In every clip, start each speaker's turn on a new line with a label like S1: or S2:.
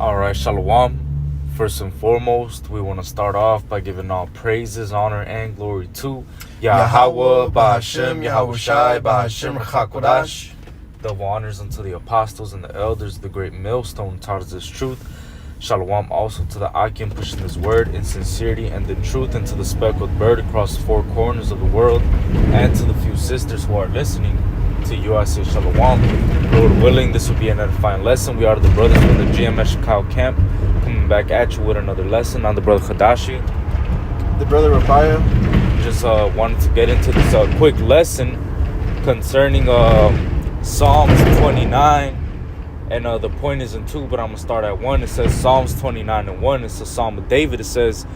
S1: All right, Shalom. First and foremost, we want to start off by giving all praises, honor, and glory to Yahweh, Bahashem, Yahweh Shai, Bahashem, Chakodash. Double honors unto the apostles and the elders, the great millstone taught us this truth. Shalom also to the Akim pushing this word in sincerity and the truth, and to the speckled bird across the four corners of the world, and to the few sisters who are listening. To you I say Shalom. Lord willing, this will be an edifying lesson. We are the brothers from the GMS Chicago camp, coming back at you with another lesson. I'm the brother Khadashi.
S2: The brother Rabbiah.
S1: Just wanted to get into this quick lesson concerning Psalms 29. And the point is in 2, but I'm going to start at 1. It says Psalms 29 and 1. It's a Psalm of David. It says,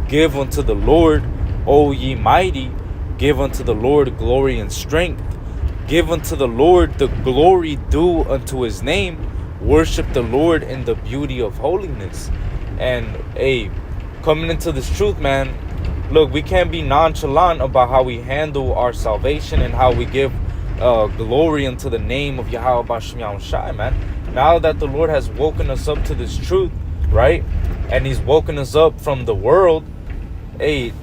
S1: "Give unto the Lord, O ye mighty, give unto the Lord glory and strength. Give unto the Lord the glory due unto his name. Worship the Lord in the beauty of holiness." And hey, coming into this truth, man, look, we can't be nonchalant about how we handle our salvation and how we give glory unto the name of Yahweh Bashem Yahweh Shai, man. Now that the Lord has woken us up to this truth, right? And he's woken us up from the world, hey,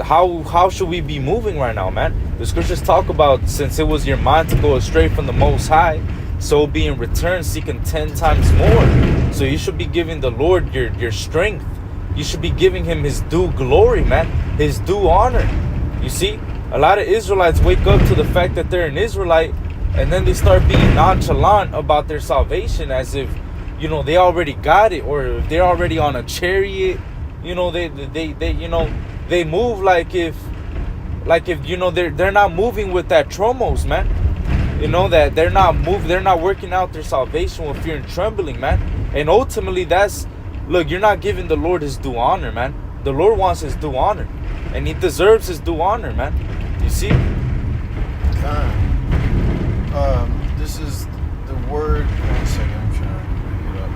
S1: how should we be moving right now, man? The scriptures talk about, since it was your mind to go astray from the Most High, so be in return seeking 10 times more. So you should be giving the Lord your strength. You should be giving him his due glory, man, his due honor. You see, a lot of Israelites wake up to the fact that they're an Israelite, and then they start being nonchalant about their salvation as if, you know, they already got it, or if they're already on a chariot. You know, they they move like if you know, they're not moving with that tromos, man. You know, that they're not working out their salvation with fear and trembling, man. And ultimately, look, you're not giving the Lord his due honor, man. The Lord wants his due honor, and he deserves his due honor, man. You see?
S2: This is the word. One second, I'm trying to bring it up.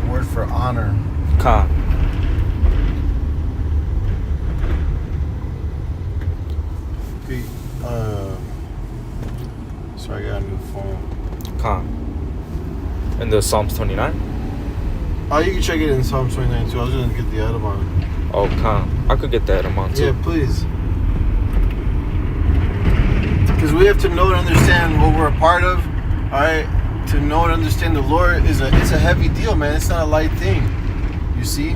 S2: The word for honor.
S1: Khan.
S2: Okay. Sorry, I got a new phone.
S1: Khan. In the Psalms 29?
S2: Oh, you can check it in Psalm 29 too. I was gonna get the Adam on.
S1: Oh, Khan. I could get that amount too.
S2: Yeah, please. Because we have to know and understand what we're a part of. All right. To know and understand the Lord it's a heavy deal, man. It's not a light thing. You see,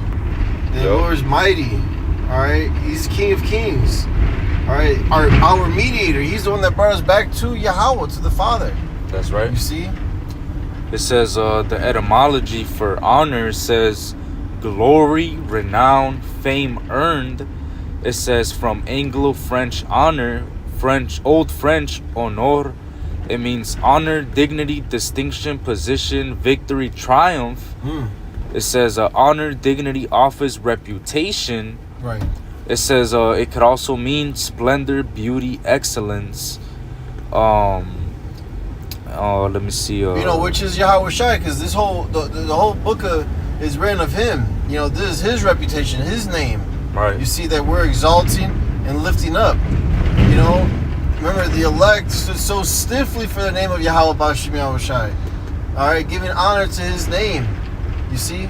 S2: the Lord is mighty. All right. He's King of Kings. All right. Our mediator. He's the one that brought us back to Yahweh, to the Father.
S1: That's right.
S2: You see.
S1: It says the etymology for honor says glory, renown, fame earned. It says from Anglo-French honor, Old French honneur. It means honor, dignity, distinction, position, victory, triumph. It says honor, dignity, office, reputation.
S2: Right.
S1: It says it could also mean splendor, beauty, excellence. Let me see.
S2: You know, which is Yahweh Shai, because this whole the whole book is written of him. You know, this is his reputation, his name.
S1: Right.
S2: You see that we're exalting and lifting up. You know, remember the elect stood so stiffly for the name of Yahweh Bashem Yahweh Shai. All right, giving honor to his name. You see.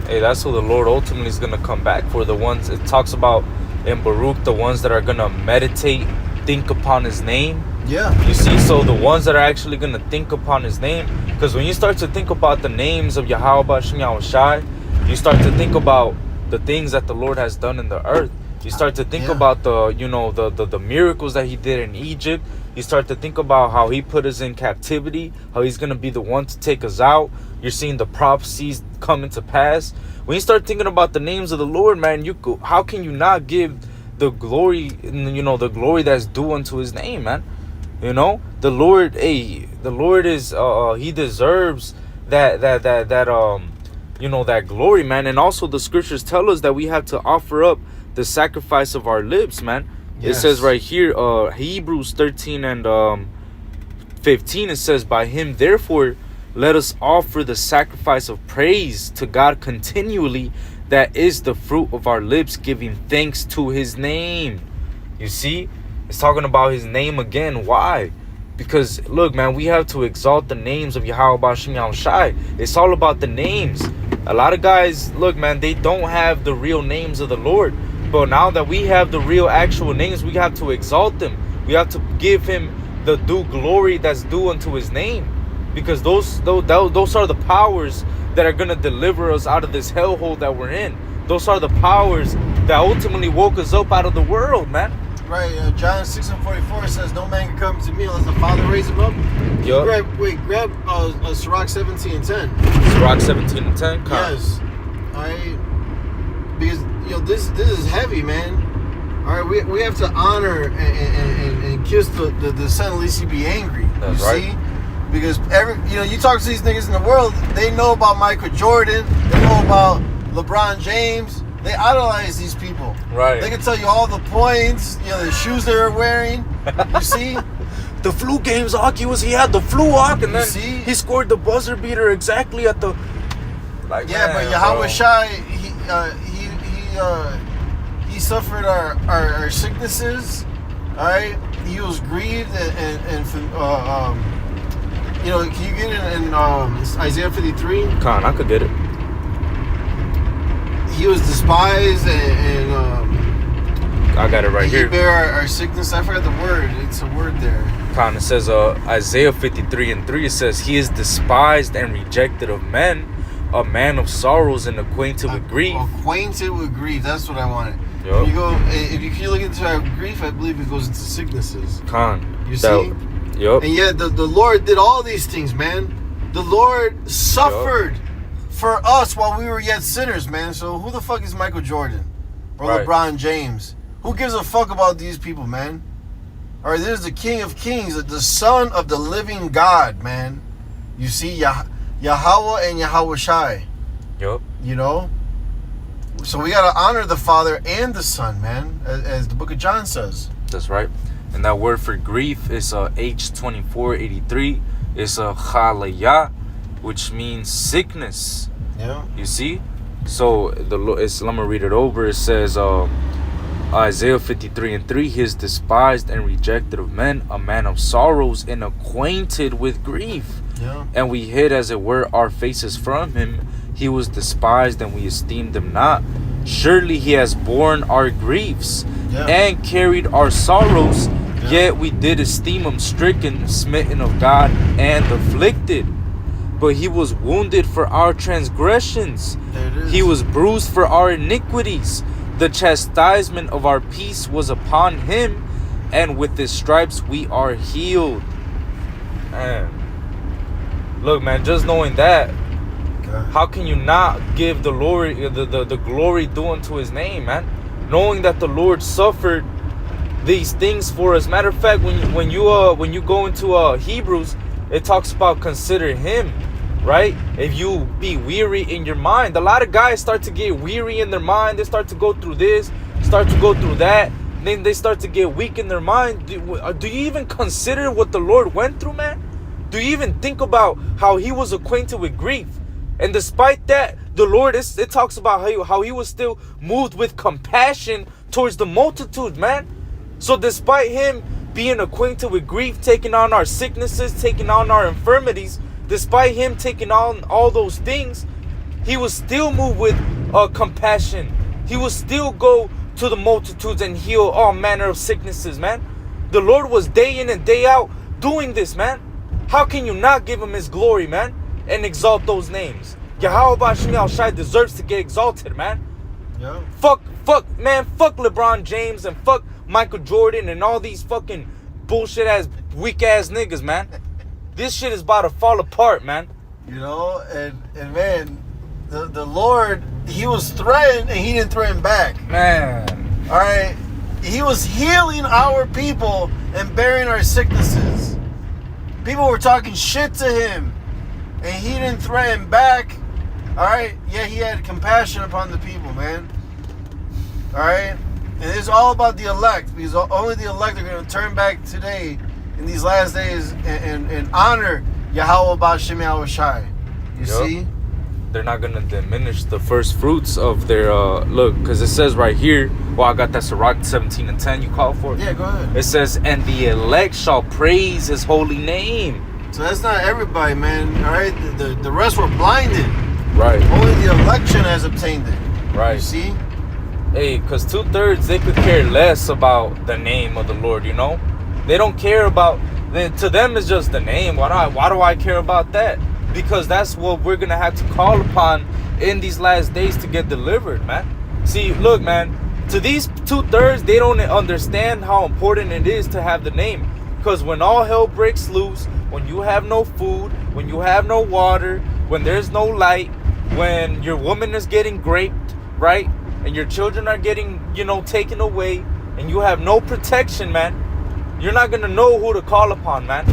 S1: Hey, that's who the Lord ultimately is gonna come back for. The ones it talks about in Baruch, the ones that are gonna meditate, think upon his name.
S2: Yeah.
S1: You see, so the ones that are actually going to think upon his name, because when you start to think about the names of Yahweh Bashem Yahweh Shai, you start to think about the things that the Lord has done in the earth. You start to think about the miracles that he did in Egypt. You start to think about how he put us in captivity, how he's going to be the one to take us out. You're seeing the prophecies coming to pass. When you start thinking about the names of the Lord, man, how can you not give the glory, the glory that's due unto his name, man? You know, the Lord, the Lord is, he deserves that glory, man. And also the scriptures tell us that we have to offer up the sacrifice of our lips, man. Yes. It says right here, Hebrews 13 and 15, it says, "By him, therefore, let us offer the sacrifice of praise to God continually. That is the fruit of our lips, giving thanks to his name." You see? It's talking about his name again. Why? Because look, man, we have to exalt the names of Yahweh Bashim Yahushai. It's all about the names. A lot of guys, look, man, they don't have the real names of the Lord. But now that we have the real actual names, we have to exalt them. We have to give him the due glory that's due unto his name. Because those are the powers that are going to deliver us out of this hellhole that we're in. Those are the powers that ultimately woke us up out of the world, man.
S2: Right, John 6:44 says, "No man can come to me unless the Father raise him up."
S1: Yup.
S2: Grab Sirach 17:10.
S1: Sirach 17:10.
S2: Yes. All right. Because this is heavy, man. All right, we have to honor and kiss the son, lest he be angry.
S1: That's right.
S2: See? Because you talk to these niggas in the world, they know about Michael Jordan, they know about LeBron James. They idolize these people.
S1: Right.
S2: They can tell you all the points, the shoes they were wearing. You see?
S1: The flu games, he had the flu walk, and then he scored the buzzer beater exactly at the.
S2: But Yahweh Shai, he suffered our sicknesses. All right, he was grieved and can you get it in Isaiah 53?
S1: Con, I could get it.
S2: He was despised and
S1: I got it right here.
S2: He bear our sickness. I forgot the word. It's a word there.
S1: Con, it says Isaiah 53:3. It says, "He is despised and rejected of men, a man of sorrows and acquainted with grief."
S2: Acquainted with grief. That's what I wanted.
S1: Yep.
S2: If you look into our grief, I believe it goes into sicknesses.
S1: Con,
S2: you see?
S1: Yep.
S2: And yet the Lord did all these things, man. The Lord suffered for us while we were yet sinners, man. So who the fuck is Michael Jordan or LeBron James? Who gives a fuck about these people, man? All right, this is the King of Kings, the Son of the living God, man. You see, Yahweh and Yahweh Shai.
S1: Yep.
S2: So we gotta honor the Father and the Son, man, as the Book of John says.
S1: That's right. And that word for grief is H2483. It's a chalaya, which means sickness.
S2: Yeah.
S1: You see? So let me read it over. It says Isaiah 53:3, "He is despised and rejected of men, a man of sorrows and acquainted with grief.
S2: Yeah.
S1: And we hid, as it were, our faces from him. He was despised and we esteemed him not. Surely he has borne our griefs and carried our sorrows. Yet we did esteem him stricken, smitten of God, and afflicted. But he was wounded for our transgressions. He was bruised for our iniquities. The chastisement of our peace was upon him, and with his stripes we are healed." Man. Look, man, just knowing that, how can you not give the Lord the glory due unto his name, man? Knowing that the Lord suffered these things for us. Matter of fact, when you go into Hebrews, it talks about consider him, right? If you be weary in your mind, a lot of guys start to get weary in their mind. They start to go through this, start to go through that. Then they start to get weak in their mind. Do you even consider what the Lord went through, man? Do you even think about how he was acquainted with grief? And despite that, the Lord, it talks about how he was still moved with compassion towards the multitude, man. So despite him being acquainted with grief, taking on our sicknesses, taking on our infirmities, despite him taking on all those things, he was still moved with compassion. He would still go to the multitudes and heal all manner of sicknesses, man. The Lord was day in and day out doing this, man. How can you not give him his glory, man, and exalt those names? Yahweh Bashim Yahushai deserves to get exalted, man.
S2: Yeah.
S1: Fuck LeBron James and fuck Michael Jordan and all these fucking bullshit ass, weak ass niggas, man. This shit is about to fall apart, man.
S2: And man, the Lord, he was threatened and he didn't threaten back.
S1: Man.
S2: All right. He was healing our people and bearing our sicknesses. People were talking shit to him and he didn't threaten back. All right. Yeah, he had compassion upon the people, man. All right. And it's all about the elect, because only the elect are going to turn back today in these last days and honor Yahweh Bashim Yahushai. You see?
S1: they're not gonna diminish the first fruits of their look, because it says right here. Well, I got that Sirach 17:10. You call for it?
S2: Yeah, go ahead.
S1: It says, "And the elect shall praise His holy name."
S2: So that's not everybody, man. All right, the rest were blinded.
S1: Right.
S2: Only the election has obtained it.
S1: Right.
S2: You see?
S1: Hey, because 2/3 they could care less about the name of the Lord. You know, they don't care about. Then to them it's just the name. Why do I care about that? Because that's what we're gonna have to call upon in these last days to get delivered, man. See, look, man. To these 2/3, they don't understand how important it is to have the name. Because when all hell breaks loose, when you have no food, when you have no water, when there's no light, when your woman is getting raped, right? And your children are getting, taken away, and you have no protection, man. You're not going to know who to call upon, man.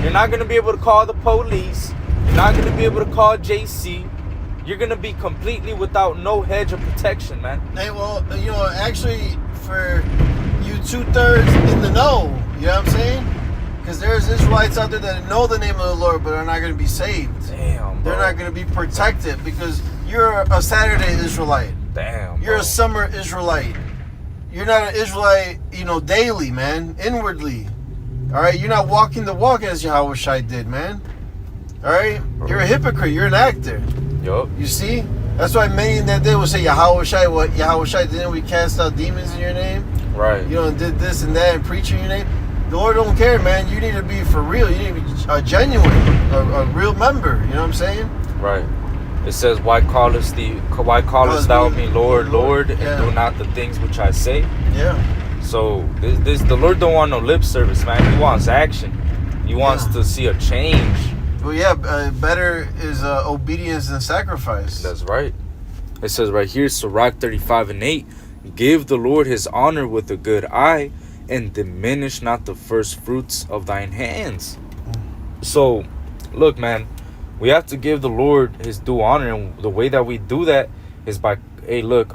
S1: You're not going to be able to call the police. You're not going to be able to call JC. You're going to be completely without no hedge of protection, man.
S2: Hey, well, actually, for you 2/3 in the know, you know what I'm saying? Because there's Israelites out there that know the name of the Lord, but are not going to be saved.
S1: Damn, bro.
S2: They're not going to be protected because you're a Saturday Israelite.
S1: Damn,
S2: You're
S1: bro.
S2: a summer Israelite. You're not an Israelite, daily, man, inwardly. All right? You're not walking the walk as Yahweh Shai did, man. All right? You're a hypocrite. You're an actor.
S1: Yup.
S2: You see? That's why many in that day will say, Yahweh Shai, what? Yahweh Shai, didn't we cast out demons in your name?
S1: Right.
S2: And did this and that and preach in your name? The Lord don't care, man. You need to be for real. You need to be genuine, a real member. You know what I'm saying?
S1: Right. It says, why callest thou me Lord, Lord, and
S2: yeah.
S1: do not the things which I say?
S2: Yeah.
S1: So the Lord don't want no lip service, man. He wants action. He wants to see a change.
S2: Well, yeah, better is obedience than sacrifice.
S1: That's right. It says right here, Sirach 35:8, give the Lord His honor with a good eye, and diminish not the first fruits of thine hands. So, look, man, we have to give the Lord His due honor, and the way that we do that is by,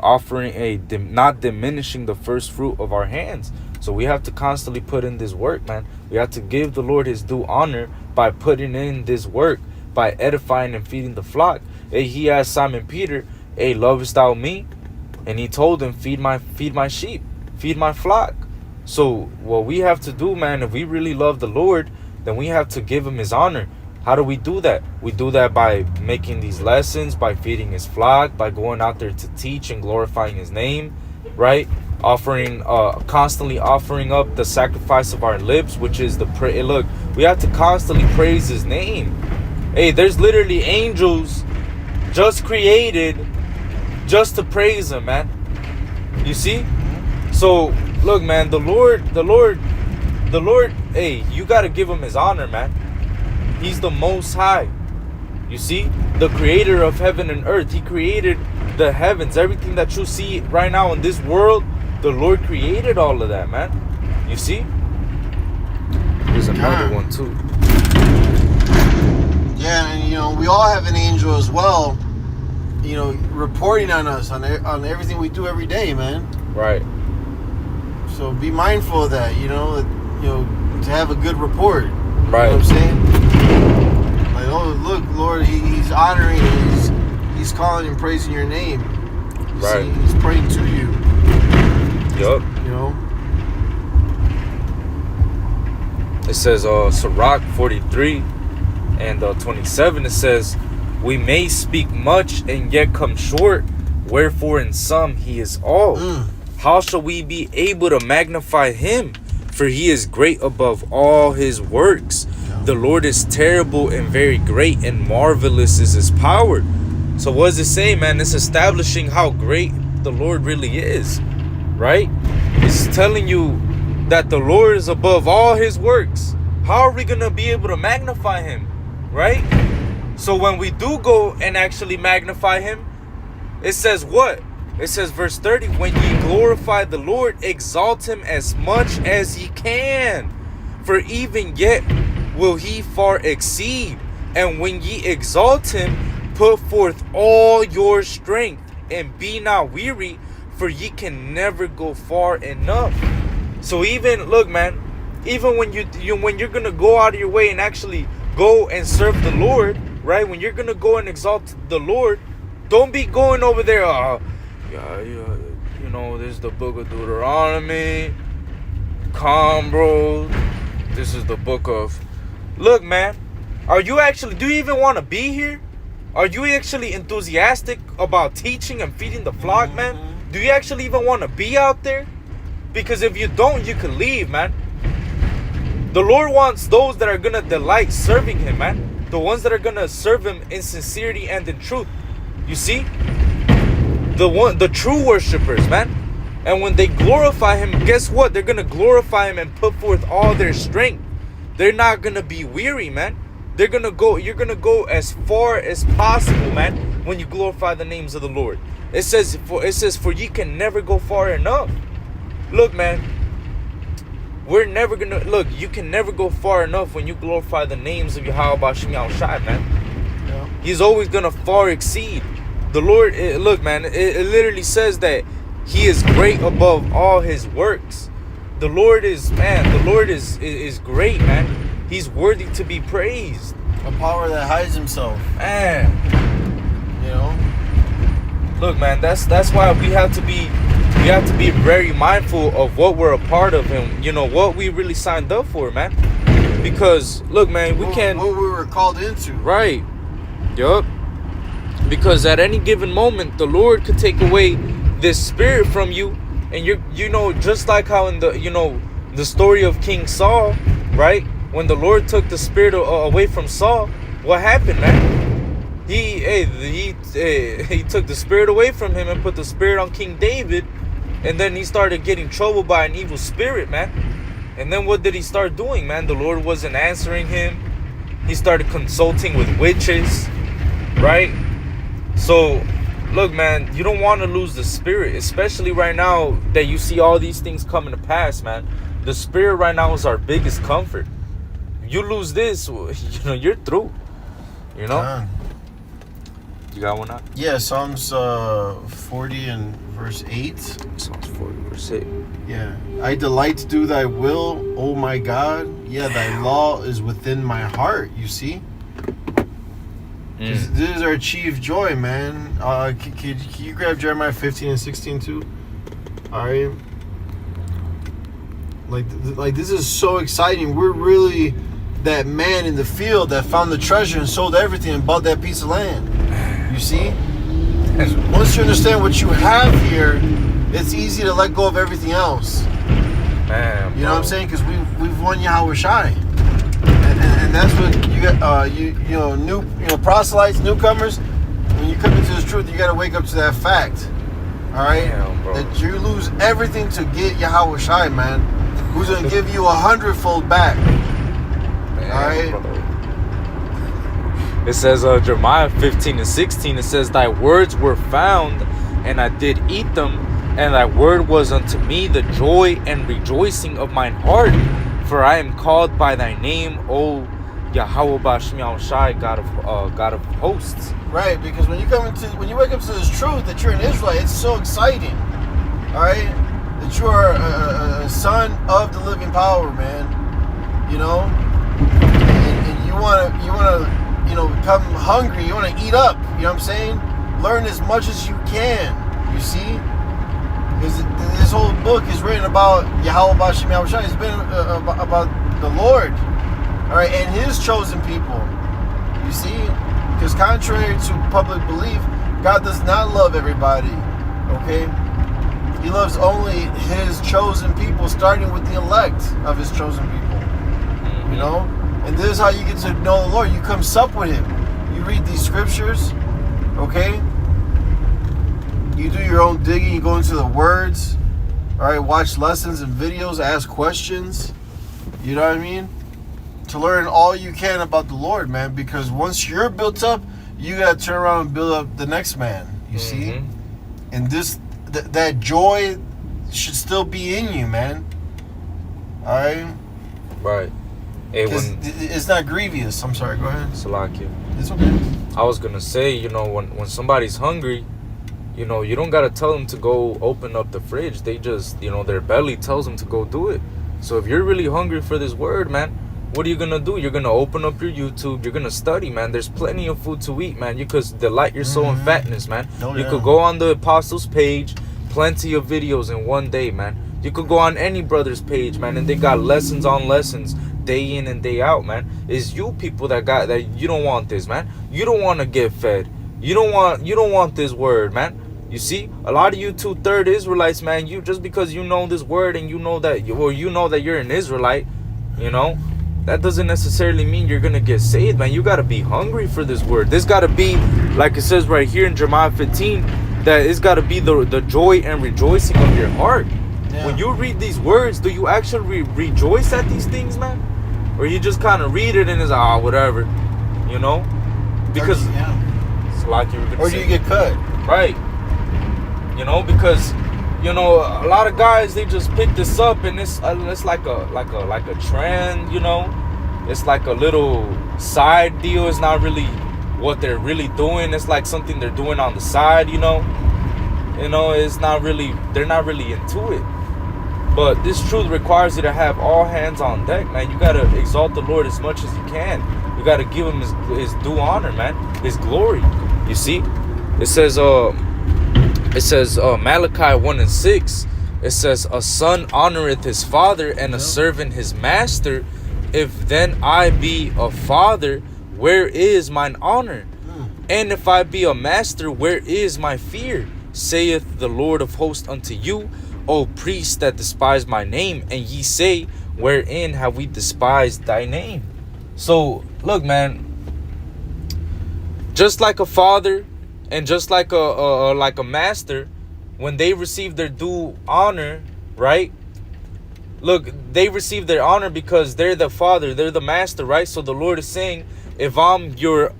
S1: offering not diminishing the first fruit of our hands. So we have to constantly put in this work, man. We have to give the Lord His due honor by putting in this work, by edifying and feeding the flock. He asked Simon Peter, "Hey, lovest thou me?" And he told him, "Feed my sheep, feed my flock." So what we have to do, man, if we really love the Lord, then we have to give Him His honor. How do we do that? We do that by making these lessons, by feeding His flock, by going out there to teach and glorifying His name, right? Constantly offering up the sacrifice of our lips, which is the prayer. Look, we have to constantly praise His name. Hey, there's literally angels just created just to praise Him, man. You see? So look, man, the Lord, hey, you got to give Him His honor, man. He's the Most High. You see? The creator of heaven and earth. He created the heavens. Everything that you see right now in this world, the Lord created all of that, man. You see? There's another one too.
S2: Yeah, and we all have an angel as well, reporting on us, on everything we do every day, man.
S1: Right.
S2: So be mindful of that, to have a good report.
S1: Right.
S2: You know what I'm saying? Like, oh, look, Lord, He's honoring, He's calling and praising your name.
S1: Right.
S2: See, He's praying to you.
S1: Yup. It says, Sirach 43 and 27, it says, we may speak much and yet come short, wherefore in some He is all. How shall we be able to magnify Him? For He is great above all His works. The Lord is terrible and very great, and marvelous is His power. So what does it say, man? It's establishing how great the Lord really is, right? It's telling you that the Lord is above all His works. How are we going to be able to magnify Him, right? So when we do go and actually magnify Him, it says what? It says verse 30, when ye glorify the Lord, exalt Him as much as ye can. For even yet will He far exceed. And when ye exalt Him, put forth all your strength, and be not weary, for ye can never go far enough. So even, look, man, even when when you're gonna go out of your way and actually go and serve the Lord, right? When you're gonna go and exalt the Lord, Don't be going over there. You know, this is the book of Deuteronomy. Calm, bro. This is the book of. Look, man. Do you even want to be here? Are you actually enthusiastic about teaching and feeding the flock, man? Do you actually even want to be out there? Because if you don't, you could leave, man. The Lord wants those that are going to delight serving Him, man. The ones that are going to serve Him in sincerity and in truth. You see? The true worshipers, man. And when they glorify Him, guess what? They're going to glorify Him and put forth all their strength. They're not going to be weary, man. You're going to go as far as possible, man, when you glorify the names of the Lord. It says, for ye can never go far enough. Look, man, you can never go far enough when you glorify the names of Yahweh Bashim Yahushai, man. Yeah. He's always going to far exceed. The Lord, look, man, it literally says that He is great above all His works. The Lord is great, man. He's worthy to be praised.
S2: A power that hides Himself.
S1: Man.
S2: You know?
S1: Look, man, that's why we have to be very mindful of what we're a part of and, you know, what we really signed up for, man. Because, look, man, what
S2: we were called into.
S1: Right. Yup. Because at any given moment, the Lord could take away this spirit from you. And you know, just like how in the story of King Saul, right? When the Lord took the spirit away from Saul, what happened, man? He took the spirit away from him and put the spirit on King David, and then he started getting troubled by an evil spirit, man. And then what did he start doing, man? The Lord wasn't answering him. He started consulting with witches, right? So, look, man, you don't want to lose the spirit, especially right now that you see all these things coming to pass, man. The spirit right now is our biggest comfort. You lose this, you know, you're through. You know? You got one now?
S2: Yeah, Psalms 40 and verse 8.
S1: Psalms 40 verse 8.
S2: Yeah. I delight to do thy will, O my God. Yeah, thy law is within my heart, you see? This is our chief joy, man. Can you grab Jeremiah 15 and 16 too? All right. Like this is so exciting. We're really that man in the field that found the treasure and sold everything and bought that piece of land. You see? Once you understand what you have here, it's easy to let go of everything else.
S1: Man,
S2: you know what I'm saying? Because we've won Yahweh Shai. And that's what you got. Proselytes, newcomers. When you come into this truth, you got to wake up to that fact. All right, that you lose everything to get Yahweh Shai, man. Who's gonna give you 100-fold back? Man, all right.
S1: It says Jeremiah 15 and 16. It says, "Thy words were found, and I did eat them, and thy word was unto me the joy and rejoicing of mine heart. For I am called by thy name, O Yahweh Bashim Yahushai, God of hosts."
S2: Right, because when you wake up to this truth that you're an Israelite, it's so exciting. All right, that you are a son of the living power, man. You know, and you wanna become hungry. You wanna eat up. You know what I'm saying? Learn as much as you can. You see, because this whole book is written about Yahweh Bashim Yahushai. It's been about the Lord. All right, and His chosen people. You see, because contrary to public belief, God does not love everybody. Okay, He loves only His chosen people, starting with the elect of His chosen people. You know, and this is how you get to know the Lord. You come sup with Him. You read these scriptures. Okay, you do your own digging. You go into the words. All right, watch lessons and videos. Ask questions. You know what I mean? To learn all you can about the Lord, man, because once you're built up, you gotta turn around and build up the next man. You see, and that joy should still be in you, man. All right.
S1: Right. Hey,
S2: it's not grievous. I'm sorry. Go ahead.
S1: Salakia.
S2: It's okay.
S1: I was gonna say, when somebody's hungry, you don't gotta tell them to go open up the fridge. They just, their belly tells them to go do it. So if you're really hungry for this word, man, what are you gonna do? You're gonna open up your YouTube. You're gonna study, man. There's plenty of food to eat, man. You could delight your soul in fatness, man. You could go on the Apostles page. Plenty of videos in one day, man. You could go on any brother's page, man, and they got lessons on lessons, day in and day out, man. It's you people that you don't want this, man. You don't want to get fed. You don't want this word, man. You see, a lot of you 2/3 Israelites, man. You just because you know this word and you know that you're an Israelite, you know, that doesn't necessarily mean you're gonna get saved, man. You gotta be hungry for this word. This gotta be, like it says right here in Jeremiah 15, that it's gotta be the joy and rejoicing of your heart. Yeah. When you read these words, do you actually rejoice at these things, man? Or you just kind of read it and it's whatever, you know? Because it's like you were gonna
S2: or do you get cut?
S1: Right. You know, because you know a lot of guys, they just pick this up and it's like a trend, you know. It's like a little side deal. It's not really what they're really doing. It's like something they're doing on the side, you know. It's not really, they're not really into it. But this truth requires you to have all hands on deck, man. You gotta exalt the Lord as much as you can. You gotta give him his due honor, man, his glory. You see, it says Malachi 1:6. It says, a son honoreth his father, and a servant his master. If then I be a father, where is mine honor? And if I be a master, where is my fear? Saith the Lord of hosts unto you, O priests that despise my name. And ye say, wherein have we despised thy name? So, look, man, just like a father and just like a master, when they receive their due honor, right? Look, they receive their honor because they're the father, they're the master, right? So the Lord is saying, if I'm your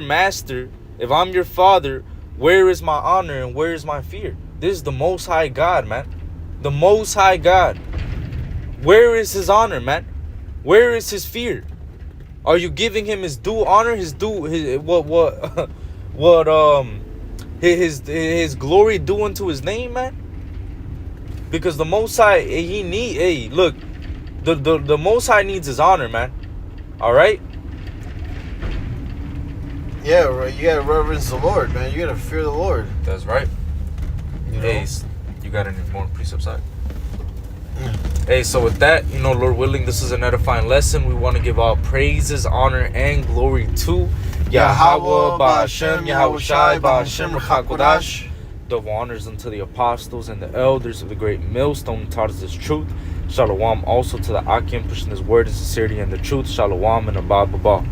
S1: master, if I'm your father, where is my honor and where is my fear? This is the Most High God, man. The Most High God. Where is his honor, man? Where is his fear? Are you giving him his due honor, his glory due unto his name, man? Because the Most High, the Most High needs his honor, man. All right?
S2: Yeah, right. You gotta reverence the Lord, man. You gotta fear the Lord.
S1: That's right.
S2: You know?
S1: Hey, you got any more precepts side? Hey, so with that, Lord willing, this is an edifying lesson. We want to give all praises, honor, and glory to Yahweh, Ba'ashem, Yahweh Shai, Ba'ashem, R'chakodash. Double honors unto the apostles and the elders of the great millstone who taught us this truth. Shalom also to the Akim, pushing this word in sincerity and the truth. Shalom and Abba Baba.